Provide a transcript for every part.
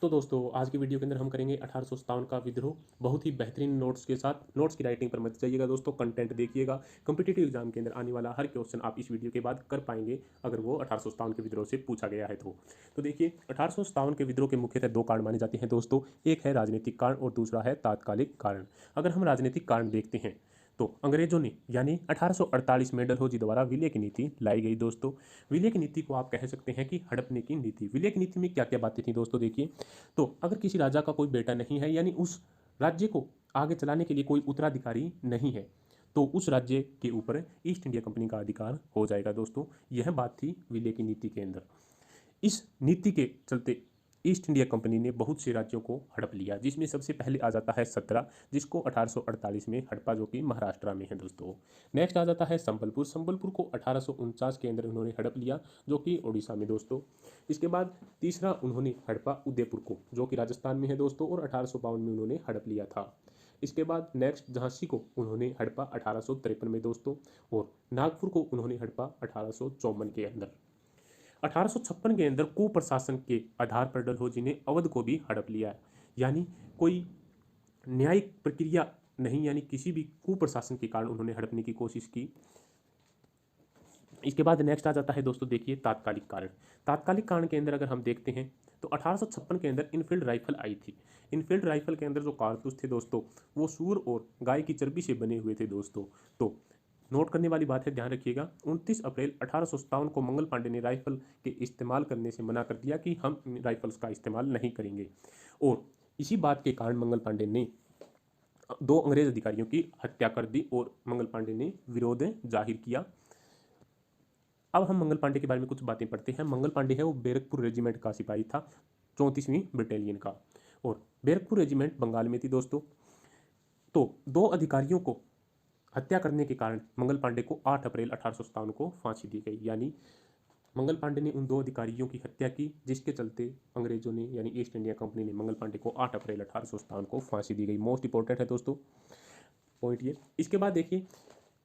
तो दोस्तों आज की वीडियो के अंदर हम करेंगे 1857 का विद्रोह। बहुत ही बेहतरीन नोट्स के साथ। नोट्स की राइटिंग पर मत जाइएगा दोस्तों, कंटेंट देखिएगा। कॉम्पिटिटिव एग्जाम के अंदर आने वाला हर क्वेश्चन आप इस वीडियो के बाद कर पाएंगे अगर वो 1857 के विद्रोह से पूछा गया है तो देखिए 1857 के विद्रोह के मुख्यतः दो कारण माने जाते हैं दोस्तों। एक है राजनीतिक कारण और दूसरा है तात्कालिक कारण। अगर हम राजनीतिक कारण देखते हैं तो अंग्रेजों ने यानी 1848 में डलहौजी द्वारा विलय की नीति लाई गई दोस्तों। विलय की नीति को आप कह सकते हैं कि हड़पने की नीति। विलय की नीति में क्या क्या बातें थी दोस्तों, देखिए। तो अगर किसी राजा का कोई बेटा नहीं है यानी उस राज्य को आगे चलाने के लिए कोई उत्तराधिकारी नहीं है तो उस राज्य के ऊपर ईस्ट इंडिया कंपनी का अधिकार हो जाएगा दोस्तों। यह बात थी विलय की नीति के अंदर। इस नीति के चलते ईस्ट इंडिया कंपनी ने बहुत से राज्यों को हड़प लिया, जिसमें सबसे पहले आ जाता है सत्रह, जिसको 1848 में हड़पा, जो कि महाराष्ट्र में है दोस्तों। नेक्स्ट आ जाता है संबलपुर। संबलपुर को 1849 के अंदर उन्होंने हड़प लिया, जो कि उड़ीसा में दोस्तों। इसके बाद तीसरा उन्होंने हड़पा उदयपुर को, जो कि राजस्थान में है दोस्तों, और 1852 में उन्होंने हड़प लिया था। इसके बाद नेक्स्ट झांसी को उन्होंने हड़पा 1853 में दोस्तों, और नागपुर को उन्होंने हड़पा 1854 के अंदर। 1856 के अंदर कुप्रशासन के आधार पर डलहौजी ने अवध को भी हड़प लिया, यानी कोई न्यायिक प्रक्रिया नहीं, यानी किसी भी कुप्रशासन के कारण उन्होंने हड़पने की कोशिश की। इसके बाद नेक्स्ट आ जाता है दोस्तों, देखिए तात्कालिक कारण। तात्कालिक कारण के अंदर अगर हम देखते हैं तो 1856 के अंदर इनफील्ड राइफल आई थी। इनफील्ड राइफल के अंदर जो कारतूस थे दोस्तों, वो सूर और गाय की चर्बी से बने हुए थे दोस्तों। तो नोट करने वाली बात है, ध्यान रखिएगा। 29 अप्रैल 1857 को मंगल पांडे ने राइफल के इस्तेमाल करने से मना कर दिया कि हम राइफल्स का इस्तेमाल नहीं करेंगे, और इसी बात के कारण मंगल पांडे ने दो अंग्रेज अधिकारियों की हत्या कर दी और मंगल पांडे ने विरोध जाहिर किया। अब हम मंगल पांडे के बारे में कुछ बातें पढ़ते हैं। मंगल पांडे है वो बैरकपुर रेजिमेंट का सिपाही था, 34वीं बटालियन का, और बैरकपुर रेजिमेंट बंगाल में थी दोस्तों। तो दो अधिकारियों को हत्या करने के कारण मंगल पांडे को 8 अप्रैल 1857 को फांसी दी गई, यानी मंगल पांडे ने उन दो अधिकारियों की हत्या की, जिसके चलते अंग्रेजों ने यानी ईस्ट इंडिया कंपनी ने मंगल पांडे को 8 अप्रैल 1857 को फांसी दी गई। मोस्ट इंपॉर्टेंट है दोस्तों पॉइंट ये। इसके बाद देखिए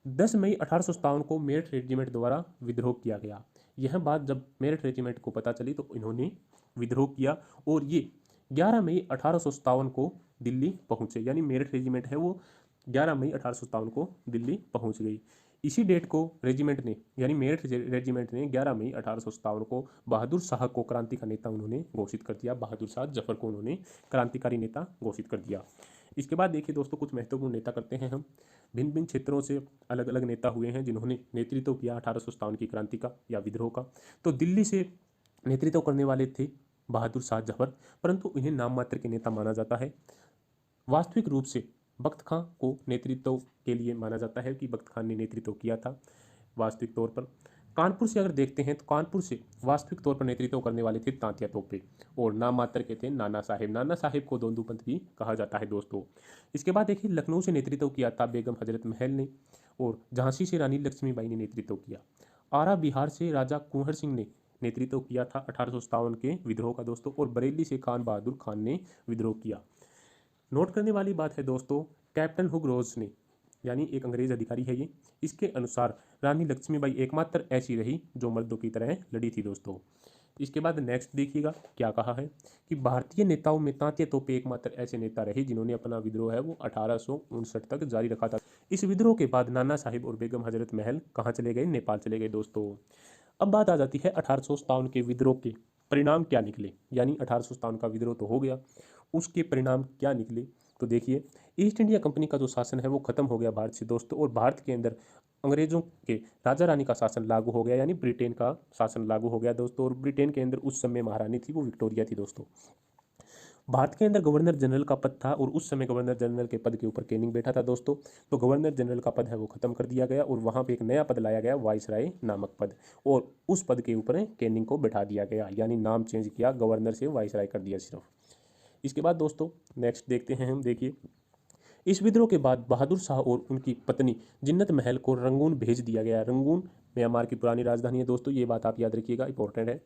10 मई 1857 को मेरठ रेजिमेंट द्वारा विद्रोह किया गया। यह बात जब मेरठ रेजिमेंट को पता चली तो इन्होंने विद्रोह किया, और ये 11 मई 1857 को दिल्ली पहुंचे, यानी मेरठ रेजिमेंट है वो 11 मई 1857 को दिल्ली पहुंच गई। इसी डेट को रेजिमेंट ने यानी मेरठ रेजिमेंट ने 11 मई 1857 को बहादुर शाह को क्रांति का नेता उन्होंने घोषित कर दिया। बहादुर शाह जफर को उन्होंने क्रांतिकारी नेता घोषित कर दिया। इसके बाद देखिए दोस्तों, कुछ महत्वपूर्ण नेता करते हैं हम। भिन्न भिन्न क्षेत्रों से अलग अलग नेता हुए हैं जिन्होंने नेतृत्व किया 1857 की क्रांति का या विद्रोह का। तो दिल्ली से नेतृत्व करने वाले थे बहादुर शाह जफर, परंतु इन्हें नाम मात्र के नेता माना जाता है। वास्तविक रूप से बख्त खां को नेतृत्व के लिए माना जाता है कि बख्त खान ने नेतृत्व किया था वास्तविक तौर पर। कानपुर से अगर देखते हैं तो कानपुर से वास्तविक तौर पर नेतृत्व करने वाले थे तांतिया तोपे, और नाम मात्र के थे नाना साहेब। नाना साहेब को दोंदूपंत भी कहा जाता है दोस्तों। इसके बाद देखिए लखनऊ से नेतृत्व किया था बेगम हजरत महल ने, और झांसी से रानी लक्ष्मीबाई ने नेतृत्व किया। आरा बिहार से राजा कुंवर सिंह ने नेतृत्व किया था 1857 के विद्रोह का दोस्तों, और बरेली से खान बहादुर खान ने विद्रोह किया। नोट करने वाली बात है दोस्तों, कैप्टन हुग रोज ने, यानी एक अंग्रेज अधिकारी है ये, इसके अनुसार रानी लक्ष्मीबाई एकमात्र ऐसी रही जो मर्दों की तरह लड़ी थी दोस्तों। इसके बाद नेक्स्ट देखिएगा क्या कहा है कि भारतीय नेताओं में तांतिया तोपे एकमात्र ऐसे नेता रहे जिन्होंने अपना विद्रोह है वो 1859 तक जारी रखा था। इस विद्रोह के बाद नाना साहिब और बेगम हजरत महल कहाँ चले गए? नेपाल चले गए दोस्तों। अब बात आ जाती है 1857 के विद्रोह के परिणाम क्या निकले, यानी 1857 का विद्रोह तो हो गया, उसके परिणाम क्या निकले। तो देखिए ईस्ट इंडिया कंपनी का जो शासन है वो खत्म हो गया भारत से दोस्तों, और भारत के अंदर अंग्रेजों के राजा रानी का शासन लागू हो गया, यानी ब्रिटेन का शासन लागू हो गया दोस्तों। और ब्रिटेन के अंदर उस समय महारानी थी वो विक्टोरिया थी दोस्तों। भारत के अंदर गवर्नर जनरल का पद था, और उस समय गवर्नर जनरल के पद के ऊपर कैनिंग बैठा था दोस्तों। तो गवर्नर जनरल का पद है वो खत्म कर दिया गया, और वहाँ पे एक नया पद लाया गया, वाइसराय नामक पद, और उस पद के ऊपर कैनिंग को बैठा दिया गया, यानी नाम चेंज किया, गवर्नर से वाइसराय कर दिया सिर्फ। इसके बाद दोस्तों नेक्स्ट देखते हैं हम। देखिए इस विद्रोह के बाद बहादुर शाह और उनकी पत्नी जिन्नत महल को रंगून भेज दिया गया। रंगून म्यांमार की पुरानी राजधानी है दोस्तों, ये बात आप याद रखिएगा, इंपॉर्टेंट है।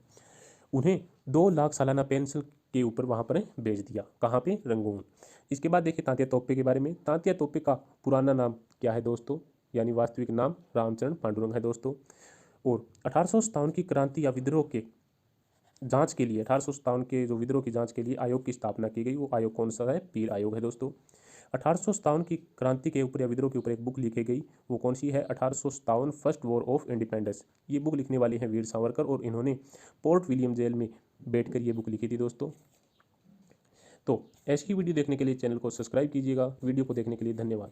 उन्हें 2 लाख सालाना पेंशन के ऊपर वहाँ पर भेज दिया, कहाँ पे? रंगून। इसके बाद देखिए तांतिया तोपे के बारे में। तांतिया तोपे का पुराना नाम क्या है दोस्तों, यानी वास्तविक नाम रामचरण पांडुरंग है दोस्तों। और 1857 की क्रांति या विद्रोह के जांच के लिए 1857 के जो विद्रोह की जांच के लिए आयोग की स्थापना की गई। वो आयोग कौन सा है? पील आयोग है दोस्तों। 1857 की क्रांति के ऊपर या विद्रोह के ऊपर एक बुक लिखी गई, वो कौन सी है? 1857 फर्स्ट वॉर ऑफ इंडिपेंडेंस। ये बुक लिखने वाले हैं वीर सावरकर और इन्होंने पोर्ट विलियम जेल में बैठकर ये बुक लिखी थी दोस्तों। तो ऐसी वीडियो देखने के लिए चैनल को सब्सक्राइब कीजिएगा। वीडियो को देखने के लिए धन्यवाद।